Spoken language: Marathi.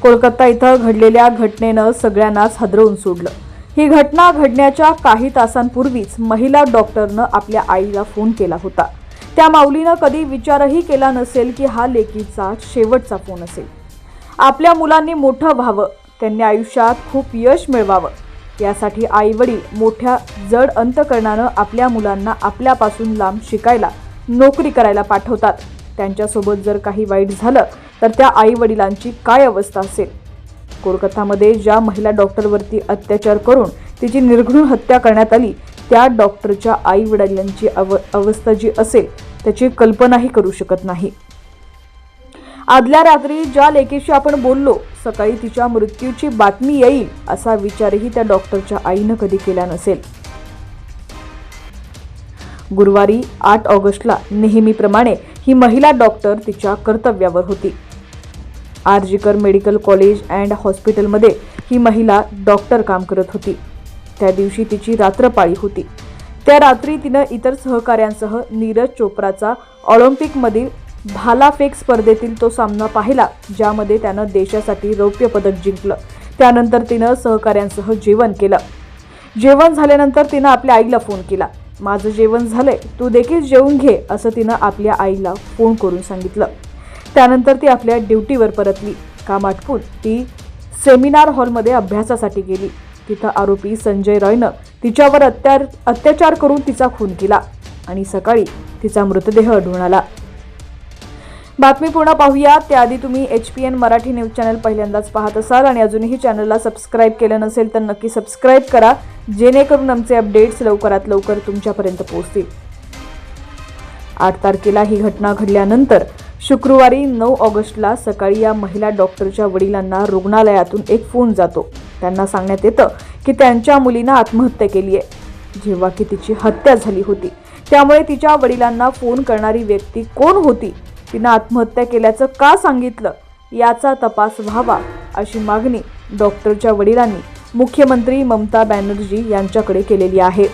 कोलकाता इथं घडलेल्या घटनेनं सगळ्यांनाच हादरवून सोडलं। ही घटना घडण्याच्या काही तासांपूर्वीच महिला डॉक्टरनं आपल्या आईला फोन केला होता। त्या माऊलीनं कधी विचारही केला नसेल की हा लेकीचा शेवटचा फोन असेल। आपल्या मुलांनी मोठं व्हावं, त्यांनी आयुष्यात खूप यश मिळवावं, यासाठी आई-वडील मोठ्या जड अंतकरणानं आपल्या मुलांना आपल्यापासून लांब शिकायला, नोकरी करायला पाठवतात। त्यांच्यासोबत जर काही वाईट झालं तर त्या आई-वडिलांची काय अवस्था असेल। कोलकातामध्ये ज्या महिला डॉक्टरवरती अत्याचार करून तिची निर्घृण हत्या करण्यात आली, त्या डॉक्टरच्या आई-वडिलांची अवस्था जी असेल त्याची कल्पनाही करू शकत नाही। आदल्या रात्री ज्या लेकीशी आपण बोललो, सकाळी तिच्या मृत्यूची बातमी येईल असा विचारही त्या डॉक्टरच्या आईनं कधी केला नसेल। गुरुवारी 8 ऑगस्टला नेहमीप्रमाणे ही महिला डॉक्टर तिच्या कर्तव्यावर होती। आरजीकर मेडिकल कॉलेज अँड हॉस्पिटलमध्ये ही महिला डॉक्टर काम करत होती। त्या दिवशी तिची रात्रपाळी होती। त्या रात्री तिनं इतर सहकाऱ्यांसह नीरज चोप्राचा ऑलिम्पिकमधील भालाफेक स्पर्धेतील तो सामना पाहिला, ज्यामध्ये त्यानं देशासाठी रौप्य पदक जिंकलं। त्यानंतर तिनं सहकाऱ्यांसह जेवण केलं। जेवण झाल्यानंतर तिनं आपल्या आईला फोन केला। माझं जेवण झालंय, तू देखील जेवून घे असं तिनं आपल्या आईला फोन करून सांगितलं। त्यानंतर ती आपल्या ड्युटीवर परतली। काम आटपून ती सेमिनार हॉलमध्ये अभ्यासासाठी गेली। तिथं आरोपी संजय रॉयनं तिच्यावर अत्याचार करून तिचा खून केला आणि सकाळी तिचा मृतदेह आढळून आला। बातमी पूर्ण पाहूया त्याआधी तुम्ही HPN मराठी न्यूज चॅनल पहिल्यांदाच पाहत असाल आणि अजूनही चॅनलला सबस्क्राईब केलं नसेल तर नक्की सबस्क्राईब करा, जेणेकरून आमचे अपडेट्स लवकरात लवकर तुमच्यापर्यंत पोहोचतील। 8 तारखेला ही घटना घडल्यानंतर शुक्रवारी 9 ऑगस्टला सकाळी या महिला डॉक्टरच्या वडिलांना रुग्णालयातून एक फोन जातो। त्यांना सांगण्यात येतं की त्यांच्या मुलीनं आत्महत्या केली आहे, जेव्हा की तिची हत्या झाली होती। त्यामुळे तिच्या वडिलांना फोन करणारी व्यक्ती कोण होती, तिनं आत्महत्या केल्याचं का सांगितलं, याचा तपास व्हावा अशी मागणी डॉक्टरच्या वडिलांनी मुख्यमंत्री ममता बॅनर्जी यांच्याकडे केलेली आहे।